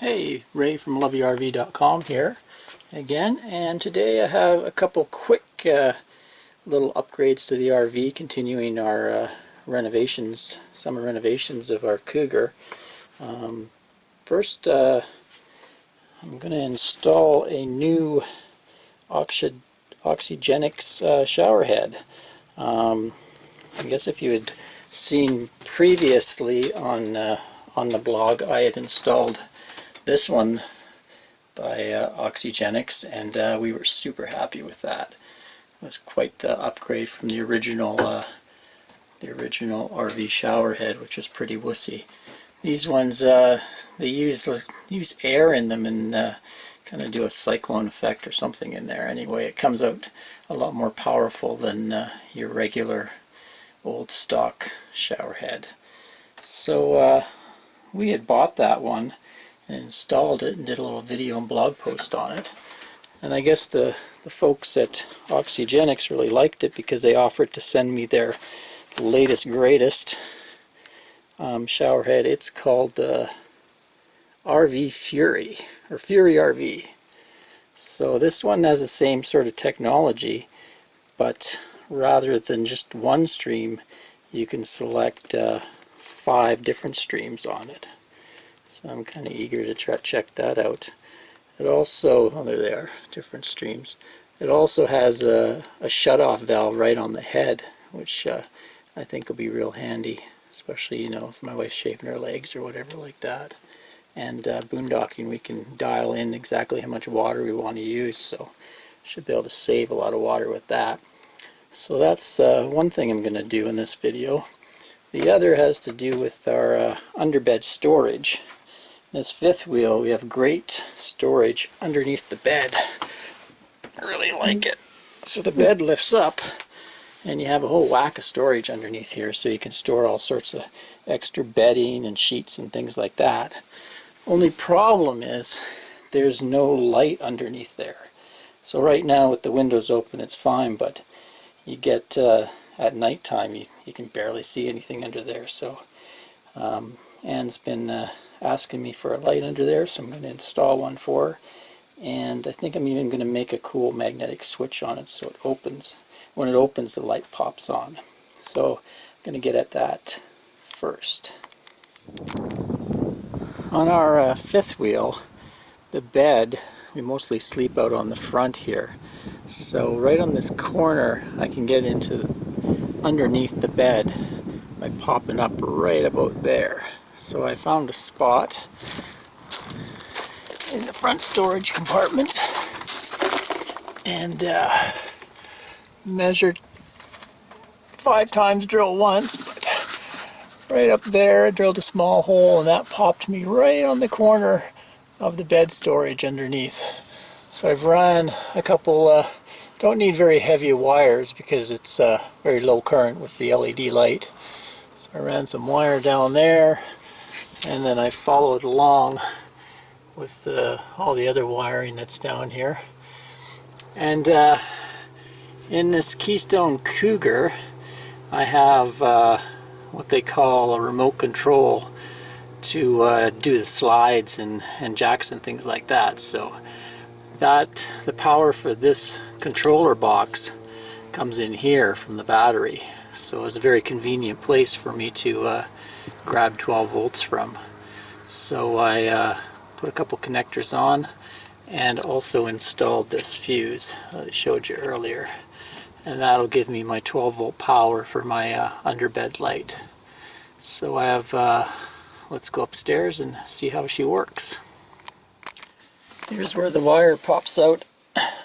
Hey, Ray from loveyourrv.com here again, and today I have a couple quick little upgrades to the RV, continuing our renovations, summer renovations of our Cougar. First, I'm going to install a new Oxygenics shower head. I guess if you had seen previously on the blog, I had installed this one by Oxygenics, and we were super happy with that. It was quite the upgrade from the original RV shower head, which was pretty wussy. These ones, they use air in them and kind of do a cyclone effect or something in there. Anyway, it comes out a lot more powerful than your regular old stock shower head. So we had bought that one and installed it and did a little video and blog post on it, and I guess the folks at Oxygenics really liked it because they offered to send me their latest greatest shower head. It's called the RV Fury, or Fury RV. So this one has the same sort of technology, but rather than just one stream, you can select 5 different streams on it. So I'm kind of eager to check that out. It also, oh, there they are, different streams. It also has a shut-off valve right on the head, which I think will be real handy, especially, you know, if my wife's shaving her legs or whatever like that. And boondocking, we can dial in exactly how much water we want to use, so should be able to save a lot of water with that. So that's one thing I'm going to do in this video. The other has to do with our underbed storage. This fifth wheel, we have great storage underneath the bed. I really like it. So the bed lifts up and you have a whole whack of storage underneath here, so you can store all sorts of extra bedding and sheets and things like that. Only problem is there's no light underneath there. So right now with the windows open it's fine, but you get at nighttime you can barely see anything under there. So Anne's been asking me for a light under there, so I'm going to install one for her, and I think I'm even going to make a cool magnetic switch on it so it opens. When it opens, the light pops on. So I'm going to get at that first. On our fifth wheel, the bed, we mostly sleep out on the front here, so right on this corner I can get into underneath the bed by popping up right about there. So I found a spot in the front storage compartment and measured 5 times, drill once, but right up there I drilled a small hole, and that popped me right on the corner of the bed storage underneath. So I've ran a couple, don't need very heavy wires because it's very low current with the LED light. So I ran some wire down there, and then I followed along with all the other wiring that's down here. And in this Keystone Cougar, I have what they call a remote control to do the slides and jacks and things like that. So the power for this controller box comes in here from the battery. So it's a very convenient place for me to grab 12 volts from. So I put a couple connectors on and also installed this fuse that I showed you earlier, and that'll give me my 12 volt power for my underbed light. So I have let's go upstairs and see how she works. Here's where the wire pops out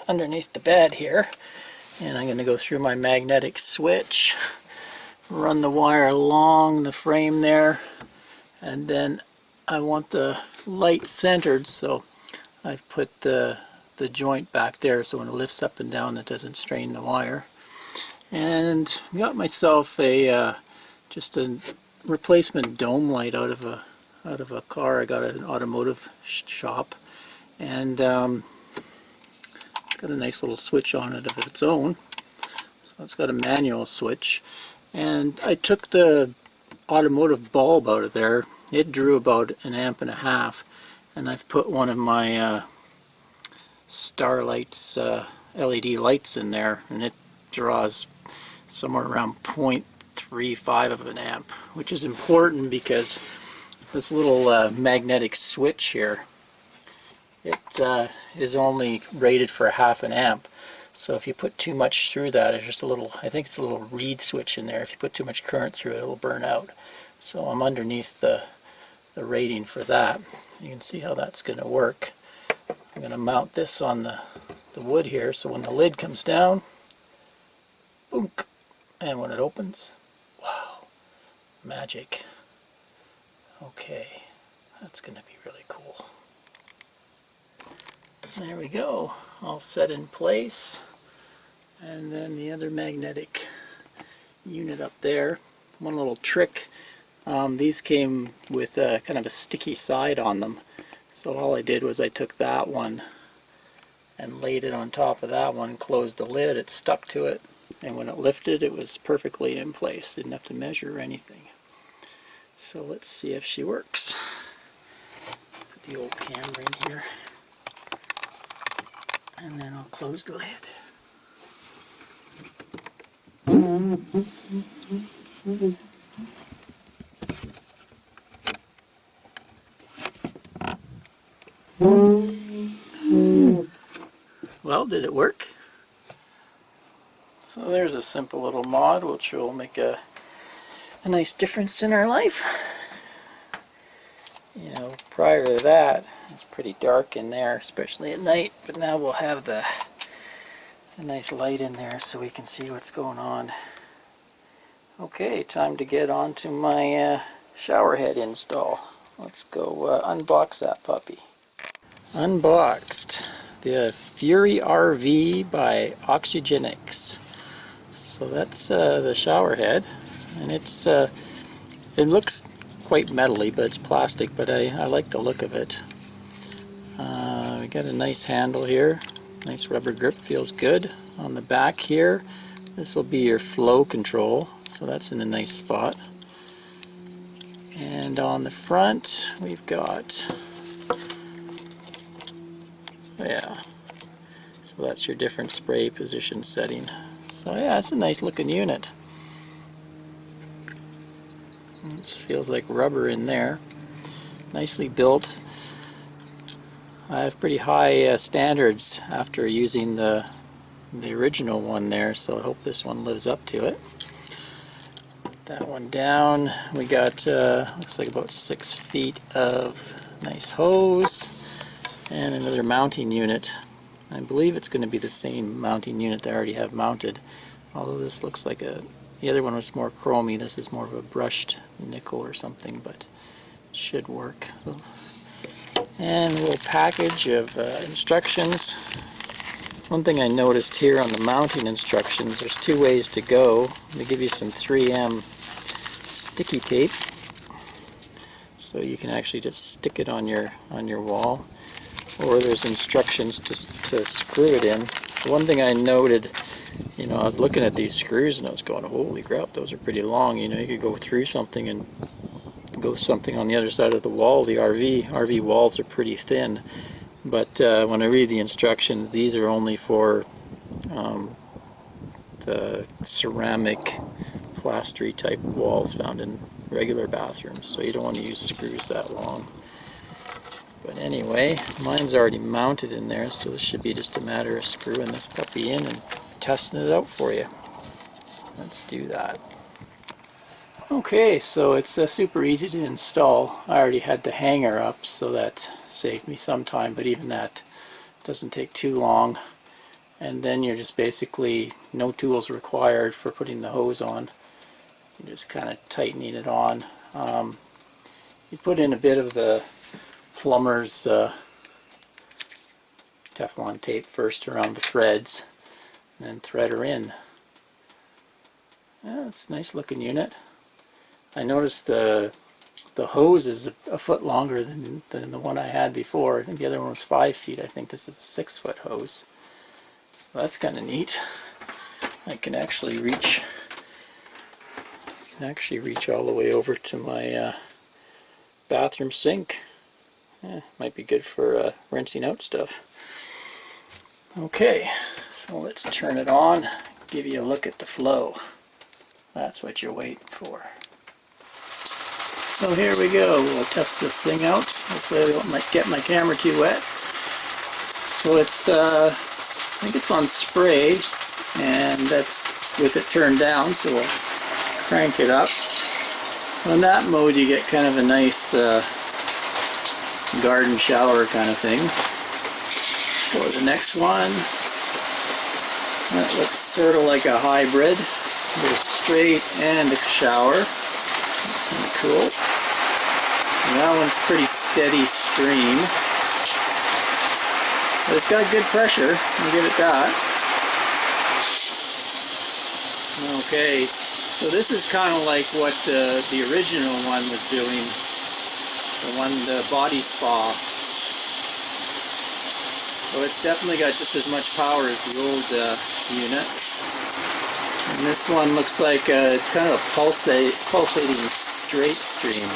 underneath the bed here, and I'm going to go through my magnetic switch, run the wire along the frame there, and then I want the light centered, so I've put the joint back there so when it lifts up and down it doesn't strain the wire. And got myself just a replacement dome light out of a car I got at an automotive shop, and it's got a nice little switch on it of its own. So it's got a manual switch, and I took the automotive bulb out of there. It drew about 1.5 amps, and I've put one of my Starlight's LED lights in there, and it draws somewhere around 0.35 of an amp, which is important because this little magnetic switch here, it is only rated for half an amp. So if you put too much through that, it's just a little, I think it's a little reed switch in there. If you put too much current through it, it'll burn out. So I'm underneath the rating for that. So you can see how that's going to work. I'm going to mount this on the wood here, so when the lid comes down, boom, and when it opens, wow, magic. Okay, that's going to be really cool. There we go, all set in place. And then the other magnetic unit up there. One little trick, these came with kind of a sticky side on them. So all I did was I took that one and laid it on top of that one, closed the lid, it stuck to it, and when it lifted it was perfectly in place. Didn't have to measure or anything. So let's see if she works. Put the old camera in here, and then I'll close the lid. Well, did it work? So there's a simple little mod which will make a nice difference in our life. You know, prior to that, it's pretty dark in there, especially at night, but now we'll have a nice light in there so we can see what's going on. Okay, time to get on to my shower head install. Let's go unbox that puppy. Unboxed the Fury RV by Oxygenics. So that's the shower head, and it looks quite metally, but it's plastic, but I like the look of it. We got a nice handle here, nice rubber grip, feels good. On the back here, this will be your flow control, so that's in a nice spot. And on the front, we've got, yeah, so that's your different spray position setting. So yeah, it's a nice looking unit. It feels like rubber in there. Nicely built. I have pretty high standards after using the original one there, so I hope this one lives up to it. Put that one down. We got looks like about 6 feet of nice hose and another mounting unit. I believe it's going to be the same mounting unit that I already have mounted, although this looks like the other one was more chromy. This is more of a brushed nickel or something, but it should work. And a little package of instructions. One thing I noticed here on the mounting instructions, there's 2 ways to go. They give you some 3M sticky tape, so you can actually just stick it on your wall, or there's instructions to screw it in. One thing I noted, you know, I was looking at these screws and I was going, holy crap, those are pretty long. You know, you could go through something and go something on the other side of the wall. The RV walls are pretty thin, but when I read the instructions, these are only for the ceramic plastery type walls found in regular bathrooms, so you don't want to use screws that long. But anyway, mine's already mounted in there, so this should be just a matter of screwing this puppy in and testing it out for you. Let's do that. Okay, so it's super easy to install. I already had the hanger up, so that saved me some time, but even that doesn't take too long. And then you're just basically, no tools required for putting the hose on. You're just kind of tightening it on. You put in a bit of the plumber's Teflon tape first around the threads, and then thread her in. Yeah, it's a nice looking unit. I noticed the hose is a foot longer than the one I had before. I think the other one was 5 feet. I think this is a 6-foot hose. So that's kind of neat. I can actually reach all the way over to my bathroom sink. Might be good for rinsing out stuff. Okay, so let's turn it on, give you a look at the flow. That's what you're waiting for. So here we go, we'll test this thing out. Hopefully I won't get my camera too wet. So it's, I think it's on spray, and that's with it turned down, so we'll crank it up. So in that mode you get kind of a nice garden shower kind of thing. Go to the next one. That looks sort of like a hybrid. There's straight and a shower. That's kind of cool. And that one's pretty steady stream. But it's got good pressure, I'll give it that. Okay, so this is kind of like what the original one was doing. The body spa. So it's definitely got just as much power as the old unit. And this one looks like it's kind of a pulsating straight stream.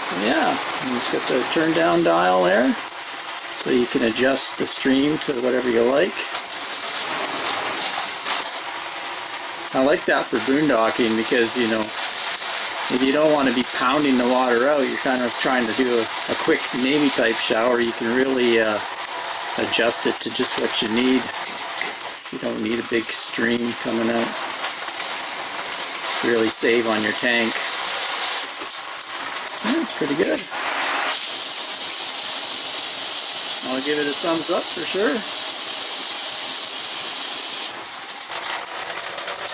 So yeah, and it's got the turn down dial there, so you can adjust the stream to whatever you like. I like that for boondocking because, you know, if you don't want to be pounding the water out, you're kind of trying to do a quick Navy type shower, you can really adjust it to just what you need. You don't need a big stream coming out. Really save on your tank. Yeah, it's pretty good. I'll give it a thumbs up for sure.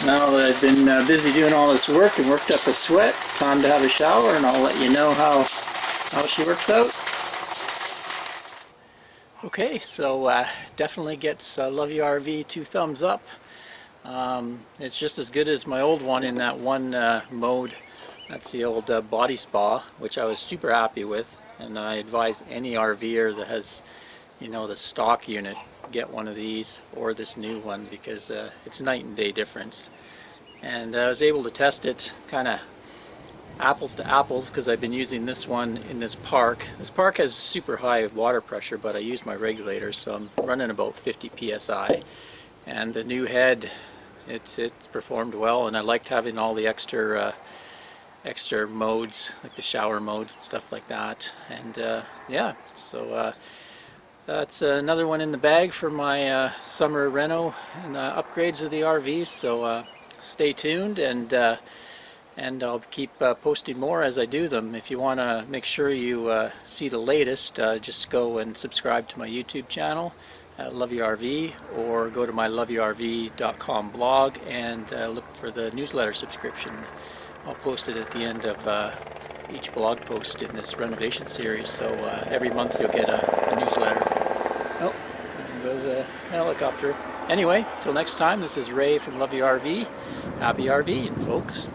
Now that I've been busy doing all this work and worked up a sweat, time to have a shower, and I'll let you know how she works out. Okay, so definitely gets Love You RV 2 thumbs up. It's just as good as my old one in that one mode. That's the old body spa, which I was super happy with, and I advise any RVer that has, you know, the stock unit, get one of these or this new one, because it's night and day difference. And I was able to test it kind of apples to apples because I've been using this one in this park. This park has super high water pressure, but I use my regulators, so I'm running about 50 psi. And the new head, it's performed well, and I liked having all the extra modes, like the shower modes and stuff like that. And yeah, so that's another one in the bag for my summer reno and upgrades of the RV. So stay tuned, and I'll keep posting more as I do them. If you want to make sure you see the latest, just go and subscribe to my YouTube channel at Love You RV, or go to my loveyourrv.com blog and look for the newsletter subscription. I'll post it at the end of each blog post in this renovation series, so every month you'll get a newsletter. Oh, there goes a helicopter. Anyway, till next time, this is Ray from Love You RV. Happy RVing, folks.